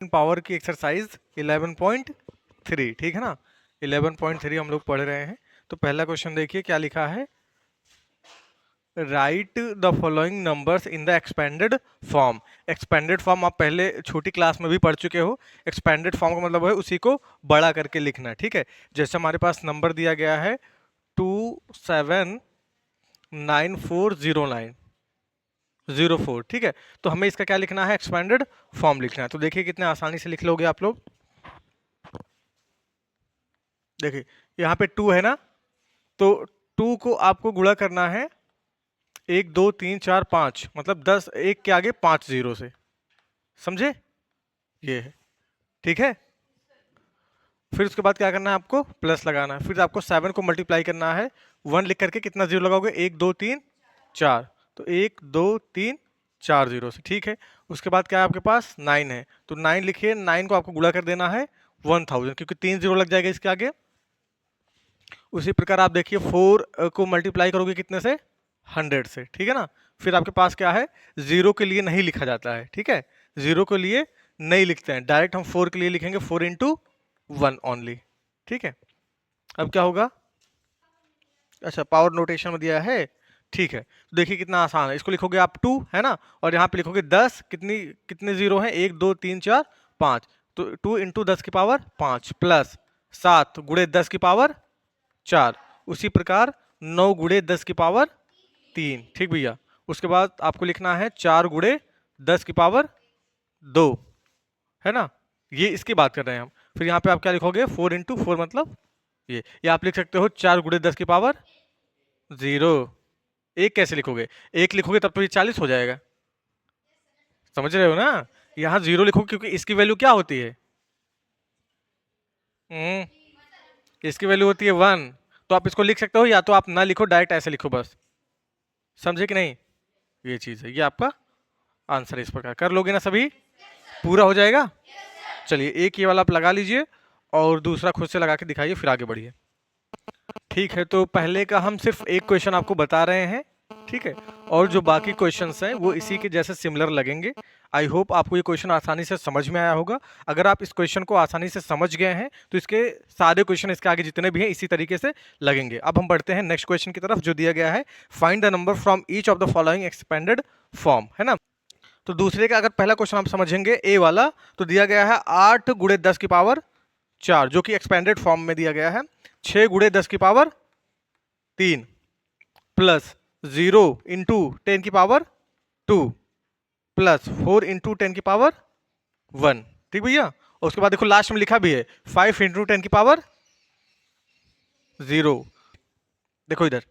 Power की exercise 11.3, ठीक है ना। 11.3 हम लोग पढ़ रहे हैं। तो पहला क्वेश्चन देखिए क्या लिखा है, right the following numbers in the expanded form. Expanded form आप पहले छोटी क्लास में भी पढ़ चुके हो। एक्सपेंडेड फॉर्म का मतलब है उसी को बड़ा करके लिखना, ठीक है। जैसे हमारे पास नंबर दिया गया है 27940904, ठीक है। तो हमें इसका क्या लिखना है, एक्सपेंडेड फॉर्म लिखना है। तो देखिए कितने आसानी से लिख लोगे आप लोग। देखिए यहाँ पे 2 है ना, तो 2 को आपको गुणा करना है 1 2 3 4 5, मतलब 10, एक के आगे 5 जीरो से, समझे, ये है, ठीक है। फिर उसके बाद क्या करना है, आपको प्लस लगाना है। फिर आपको 7 को मल्टीप्लाई करना है 1 लिख करके, कितना जीरो लगाओगे, 1 2 3 4, तो 1 2 3 4 जीरो से, ठीक है। उसके बाद क्या है आपके पास 9 है, तो 9 लिखिए, 9 को आपको गुणा कर देना है 1000, क्योंकि 3 जीरो लग जाएगा इसके आगे। उसी प्रकार आप देखिए 4 को मल्टीप्लाई करोगे कितने से, 100 से, ठीक है ना। फिर आपके पास क्या है, जीरो के लिए नहीं लिखा जाता है, ठीक है। जीरो के लिए नहीं लिखते हैं, डायरेक्ट हम 4 के लिए लिखेंगे 4 × 1 ओनली, ठीक है। अब क्या होगा, अच्छा पावर नोटेशन में दिया है, ठीक है। तो देखिए कितना आसान है, इसको लिखोगे आप 2, है ना, और यहाँ पे लिखोगे 10, कितनी कितने जीरो हैं, 1 2 3 4 5, तो 2 × 10⁵ प्लस 7 गुणे 10⁴ 4, उसी प्रकार 9 गुणे 10⁻3, ठीक भैया। उसके बाद आपको लिखना है 4 गुणे 10⁻2, है ना, ये इसकी बात कर रहे हैं हम। फिर यहाँ पे आप क्या लिखोगे, 4 × 4 मतलब ये आप लिख सकते हो 4 गुणे 10⁻0। एक कैसे लिखोगे, एक लिखोगे तब तो ये 40 हो जाएगा, समझ रहे हो ना। यहाँ जीरो लिखोगे क्योंकि इसकी वैल्यू क्या होती है, इसकी वैल्यू होती है 1, तो आप इसको लिख सकते हो, या तो आप ना लिखो, डायरेक्ट ऐसे लिखो बस, समझे कि नहीं, ये चीज है, ये आपका आंसर है। इस प्रकार कर लोगे ना सभी, पूरा हो जाएगा। चलिए एक ये वाला आप लगा लीजिए और दूसरा खुद से लगा के दिखाइए, फिर आगे बढ़िए। ठीक है, तो पहले का हम सिर्फ एक क्वेश्चन आपको बता रहे हैं, ठीक है, और जो बाकी क्वेश्चंस हैं वो इसी के जैसे सिमिलर लगेंगे। आई होप आपको ये क्वेश्चन आसानी से समझ में आया होगा। अगर आप इस क्वेश्चन को आसानी से समझ गए हैं तो इसके सारे क्वेश्चन इसके आगे जितने भी हैं इसी तरीके से लगेंगे। अब हम बढ़ते हैं नेक्स्ट क्वेश्चन की तरफ, जो दिया गया है, find the number from each of the following expanded form, है ना। तो दूसरे का अगर पहला क्वेश्चन आप समझेंगे ए वाला, तो दिया गया है 8 गुणे 10⁻4, जो कि एक्सपेंडेड फॉर्म में दिया गया है। 6 गुणे 10⁻3 प्लस 0 × 10⁻2 प्लस 4 × 10⁻1, ठीक भैया। और उसके बाद देखो लास्ट में लिखा भी है 5 × 10⁻0। देखो इधर,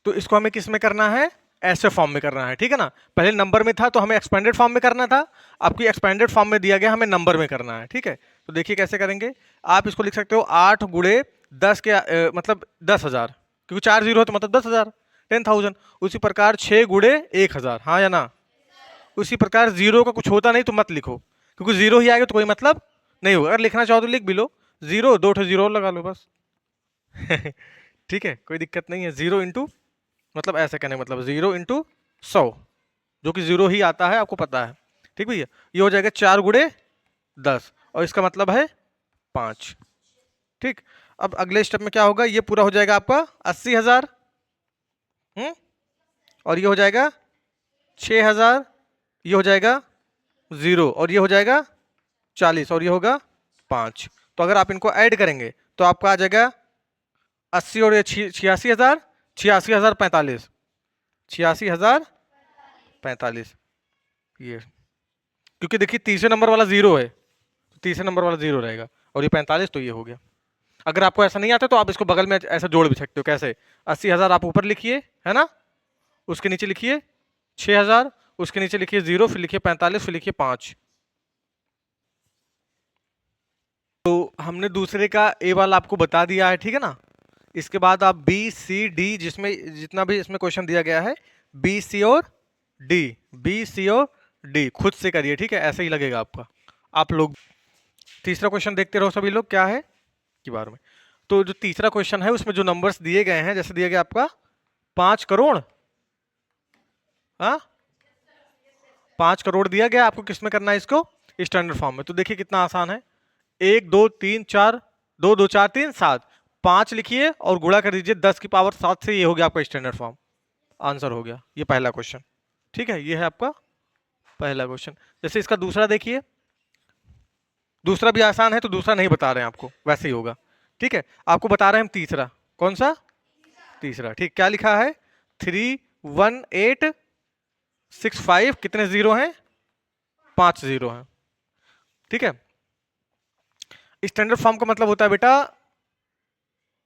तो इसको हमें किस में करना है, ऐसे फॉर्म में करना है, ठीक है ना। पहले नंबर में था तो हमें एक्सपेंडेड फॉर्म में करना था, आपकी एक्सपेंडेड फॉर्म में दिया गया, हमें नंबर में करना है, ठीक है। तो देखिए कैसे करेंगे, आप इसको लिख सकते हो 8 गुणे 10 के मतलब 10,000, क्योंकि 4 जीरो है तो मतलब 10,000, 10,000। उसी प्रकार 6 गुणे 1,000, हाँ या ना। उसी प्रकार जीरो का कुछ होता नहीं तो मत लिखो, क्योंकि जीरो ही आएगा तो कोई मतलब नहीं होगा। अगर लिखना चाहो तो लिख भी लो, जीरो 2 जीरो लगा लो बस ठीक है, कोई दिक्कत नहीं है। 0 × मतलब ऐसे कहने मतलब 0 × 100, जो कि 0 ही आता है, आपको पता है, ठीक भैया। ये हो जाएगा 4 गुणे 10, और इसका मतलब है 5, ठीक। अब अगले स्टेप में क्या होगा, ये पूरा हो जाएगा आपका 80,000, और ये हो जाएगा 6,000, ये हो जाएगा 0, और ये हो जाएगा 40, और ये होगा 5। तो अगर आप इनको ऐड करेंगे तो आपका आ जाएगा 80 और 86,000, 86,045, 86,045, ये, क्योंकि देखिए तीसरे नंबर वाला 0 है, तो तीसरे नंबर वाला 0 रहेगा, और ये 45, तो ये हो गया। अगर आपको ऐसा नहीं आता तो आप इसको बगल में ऐसा जोड़ भी सकते हो, कैसे, 80,000 आप ऊपर लिखिए, है ना, उसके नीचे लिखिए 6,000, उसके नीचे लिखिए 0, फिर लिखिए 45, फिर लिखिए 5। तो हमने दूसरे का ए वाला आपको बता दिया है, ठीक है ना। इसके बाद आप बी सी डी, जिसमें जितना भी इसमें क्वेश्चन दिया गया है, बी सी और डी, बी सी और डी खुद से करिए, ठीक है, ऐसे ही लगेगा आपका। आप लोग तीसरा क्वेश्चन देखते रहो सभी लोग, क्या है की बार में। तो जो तीसरा क्वेश्चन है उसमें जो नंबर्स दिए गए हैं, जैसे दिया गया आपका 5 करोड़, हाँ 5 करोड़ दिया गया, आपको किस में करना है इसको? स्टैंडर्ड फॉर्म में। तो देखिए कितना आसान है, 1 2 3 4, 2 2 4 3 7, 5 लिखिए और गुणा कर दीजिए 10 की पावर 7 से, ये हो गया आपका स्टैंडर्ड फॉर्म। आंसर हो गया ये पहला क्वेश्चन। ठीक है, ये है आपका पहला क्वेश्चन। जैसे इसका दूसरा देखिए, दूसरा भी आसान है, तो दूसरा नहीं बता रहे हैं आपको, वैसे ही होगा। ठीक है, आपको बता रहे हैं हम तीसरा। कौन सा? तीसरा। ठीक, क्या लिखा है? 31865, कितने जीरो हैं? 5 जीरो हैं। ठीक है, स्टैंडर्ड फॉर्म का मतलब होता है बेटा,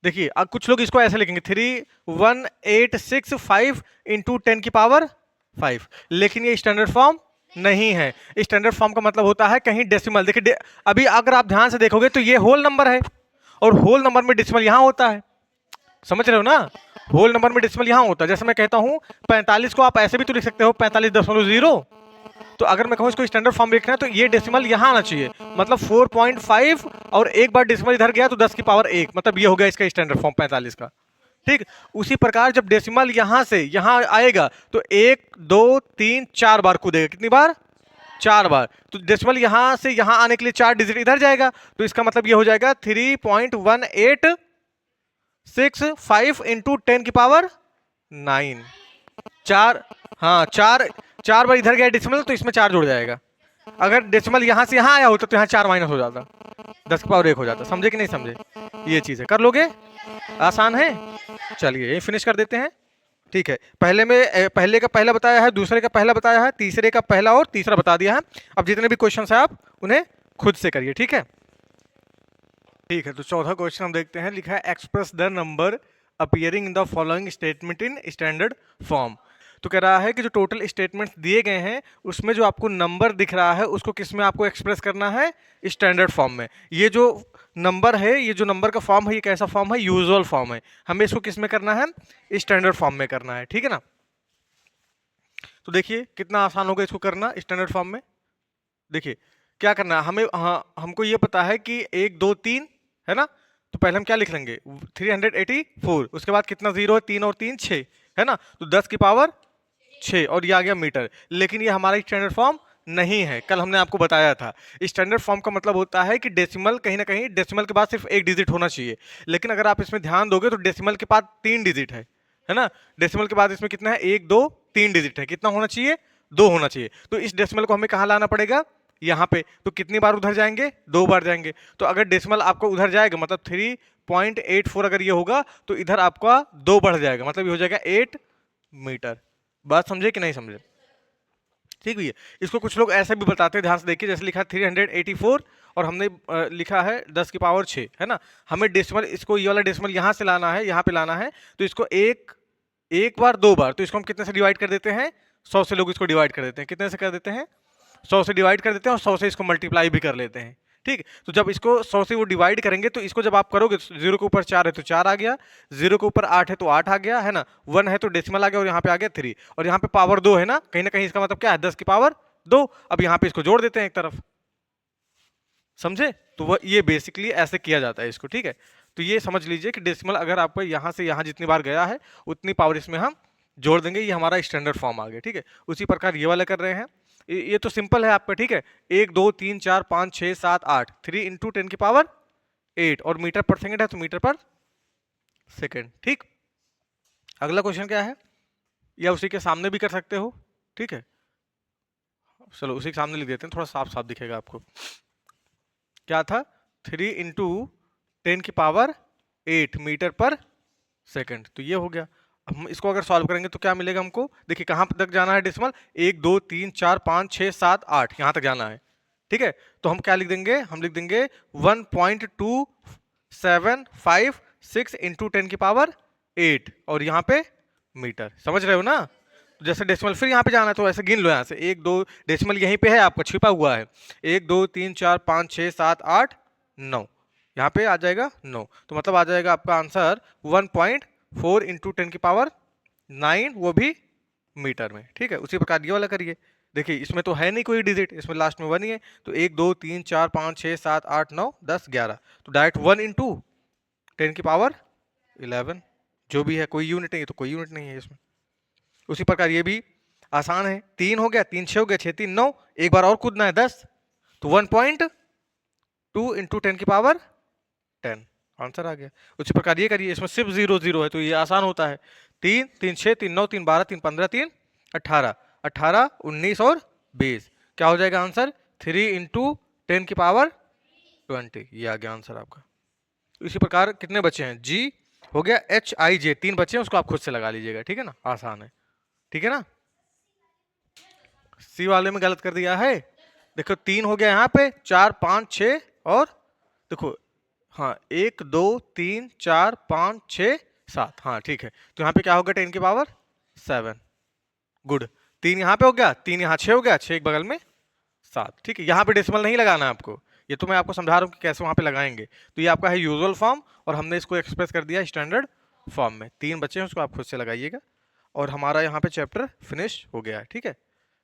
देखिए अब कुछ लोग इसको ऐसे लिखेंगे 31865 इंटू 10 की पावर 5, लेकिन ये स्टैंडर्ड फॉर्म नहीं है। स्टैंडर्ड फॉर्म का मतलब होता है कहीं डेसिमल। देखिए अभी अगर आप ध्यान से देखोगे तो ये होल नंबर है, और होल नंबर में डेसिमल यहां होता है, समझ रहे हो ना? होल नंबर में डेसिमल यहां होता है। जैसे मैं कहता हूं 45 को आप ऐसे भी तो लिख सकते हो 45.0, तो अगर मैं कहूं इसको स्टैंडर्ड फॉर्म लिखना है तो ये डेसिमल यहां आना चाहिए, मतलब 4.5, और एक बार डेसिमल इधर गया तो 10 की पावर 1, मतलब ये हो गया इसका स्टैंडर्ड फॉर्म 45 का। ठीक, उसी प्रकार जब डेसिमल यहां से यहां आएगा तो 1 2 3 4 बार कूदेगा। कितनी बार? 4 बार। तो डेसिमल यहां से यहां आने के लिए 4 डिजिट इधर जाएगा, तो इसका मतलब ये हो जाएगा 3.1865 इंटू 10 की पावर 9। 4, हाँ 4 बार इधर गया डेसिमल, तो इसमें 4 जुड़ जाएगा। अगर डेसिमल यहां से यहां आया होता तो यहां 4 माइनस हो जाता, 10 की पावर 1 हो जाता। समझे कि नहीं समझे? ये चीज है, कर लोगे? आसान है। चलिए ये फिनिश कर देते हैं। ठीक है, पहले में पहले का पहला बताया है, दूसरे का पहला बताया है, तीसरे का पहला और तीसरा बता दिया है। अब जितने भी क्वेश्चन है आप उन्हें खुद से करिए। ठीक है, ठीक है। तो चौथा क्वेश्चन हम देखते हैं, लिखा है express the number appearing in the following statement in standard form. तो कह रहा है कि जो टोटल स्टेटमेंट्स दिए गए हैं उसमें जो आपको नंबर दिख रहा है उसको किस में आपको एक्सप्रेस करना है? स्टैंडर्ड फॉर्म में। ये जो नंबर है, ये जो नंबर का फॉर्म है, ये कैसा फॉर्म है? यूजुअल फॉर्म है। हमें इसको किस में करना है? स्टैंडर्ड फॉर्म में करना है। ठीक है ना? तो देखिए कितना आसान होगा इसको करना स्टैंडर्ड फॉर्म में। देखिए क्या करना है हमें, हाँ हमको ये पता है कि 1 2 3 है ना, तो पहले हम क्या लिख लेंगे? 384। उसके बाद कितना जीरो है? 3 और 3 6 है ना, तो 10 की पावर 6, और ये आ गया मीटर। लेकिन ये हमारा स्टैंडर्ड फॉर्म नहीं है, कल हमने आपको बताया था। स्टैंडर्ड फॉर्म का मतलब होता है कि डेसिमल कहीं ना कहीं डेसिमल के बाद सिर्फ एक डिजिट होना चाहिए, लेकिन अगर आप इसमें ध्यान दोगे तो डेसिमल के बाद 3 डिजिट है ना। डेसिमल के बाद इसमें कितना है? 1 2 3 डिजिट है। कितना होना चाहिए? 2 होना चाहिए। तो इस डेसिमल को हमें कहाँ लाना पड़ेगा? यहाँ पे। तो कितनी बार उधर जाएंगे? 2 बार जाएंगे। तो अगर डेसिमल आपको उधर जाएगा मतलब 3.84 अगर ये होगा, तो इधर आपका 2 बढ़ जाएगा, मतलब ये हो जाएगा 8 मीटर। बात समझे कि नहीं समझे? ठीक भैया। इसको कुछ लोग ऐसे भी बताते हैं, ध्यान से देखिए, जैसे लिखा 384 और हमने लिखा है 10 की पावर 6 है ना। हमें डेसिमल, इसको ये वाला डेसिमल यहाँ से लाना है, यहाँ पे लाना है, तो इसको एक बार 2 बार, तो इसको हम कितने से डिवाइड कर देते हैं? 100 से लोग इसको डिवाइड कर देते हैं। कितने से कर देते हैं? 100 से डिवाइड कर देते हैं, और 100 से इसको मल्टीप्लाई भी कर लेते हैं। ठीक, तो जब इसको 100 से वो डिवाइड करेंगे तो इसको जब आप करोगे, 0 के ऊपर 4 है तो 4 आ गया, 0 के ऊपर 8 है तो 8 आ गया है ना, 1 है तो डेसिमल आ गया, और यहाँ पे आ गया 3, और यहाँ पे पावर 2 है ना, कहीं ना कहीं इसका मतलब क्या है? 10 की पावर 2। अब यहाँ पे इसको जोड़ देते हैं एक तरफ, समझे? तो वह ये बेसिकली ऐसे किया जाता है इसको। ठीक है, तो ये समझ लीजिए कि डेसिमल अगर आपको यहाँ से यहाँ जितनी बार गया है उतनी पावर इसमें हम जोड़ देंगे, ये हमारा स्टैंडर्ड फॉर्म आ गया। ठीक है, उसी प्रकार ये वाला कर रहे हैं। ये तो सिंपल है आपका। ठीक है, 1 2 3 4 5 6 7 8, 3 इंटू 10 की पावर 8, और मीटर पर सेकेंड है तो मीटर पर सेकेंड। ठीक, अगला क्वेश्चन क्या है? या उसी के सामने भी कर सकते हो। ठीक है, चलो उसी के सामने लिख देते हैं, थोड़ा साफ साफ दिखेगा आपको। क्या था? 3 इंटू 10 की पावर 8 मीटर पर सेकेंड, तो ये हो गया। हम इसको अगर सॉल्व करेंगे तो क्या मिलेगा हमको? देखिए कहाँ तक जाना है डेसिमल? 1 2 3 4 5 6 7 8, यहाँ तक जाना है। ठीक है, तो हम क्या लिख देंगे? हम लिख देंगे 1.2756 इंटू 10 की पावर 8, और यहाँ पे मीटर। समझ रहे हो ना? तो जैसे डेसिमल फिर यहाँ पे जाना है तो ऐसे गिन लो, यहाँ से 1 2, डेसिमल यहीं पे है आपका छिपा हुआ है, 1 2 3 4 5 6 7 8 9, यहाँ पे आ जाएगा 9, तो मतलब आ जाएगा आपका आंसर 1.4 इंटू 10 की पावर 9, वो भी मीटर में। ठीक है, उसी प्रकार ये वाला करिए। देखिए इसमें तो है नहीं कोई डिजिट, इसमें लास्ट में 1 ही है, तो 1 2 3 4 5 6 7 8 9 10 11, तो डायरेक्ट 1 इंटू 10 की पावर 11, जो भी है, कोई यूनिट नहीं है तो कोई यूनिट नहीं है इसमें। उसी प्रकार ये भी आसान है, 3 हो गया, 3 6 हो गया, 6 3 9, एक बार और कूदना है 10, तो 1.2 इंटू 10 की पावर 10, आंसर आ गया। उसी प्रकार ये करिए, इसमें सिर्फ 0 0 है तो ये आसान होता है। 3 3 6 3 9 3 12 3 15 3 18, 18 19 और 20, क्या हो जाएगा आंसर? 3 इंटू 10 की पावर 20, ये आ गया आंसर आपका। इसी प्रकार कितने बचे हैं? जी हो गया, एच आई जे 3 बचे हैं, उसको आप खुद से लगा लीजिएगा, ठीक है ना, आसान है, ठीक है ना। सी वाले में गलत कर दिया है, देखो 3 हो गया यहाँ पे, 4 5 6 और देखो, हाँ 1 2 3 4 5 6 7, हाँ ठीक है, तो यहाँ पे क्या होगा 10 की पावर 7, गुड। 3 यहाँ पे हो गया, 3 यहाँ 6 हो गया, 6 एक बगल में 7, ठीक है। यहाँ पे डेसिमल नहीं लगाना है आपको, ये तो मैं आपको समझा रहा हूँ कि कैसे वहाँ पे लगाएंगे। तो ये आपका है यूजुअल फॉर्म और हमने इसको एक्सप्रेस कर दिया स्टैंडर्ड फॉर्म में। 3 बच्चे हैं, उसको आप खुद से लगाइएगा और हमारा यहाँ पे चैप्टर फिनिश हो गया है, ठीक है।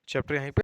चैप्टर यहीं पे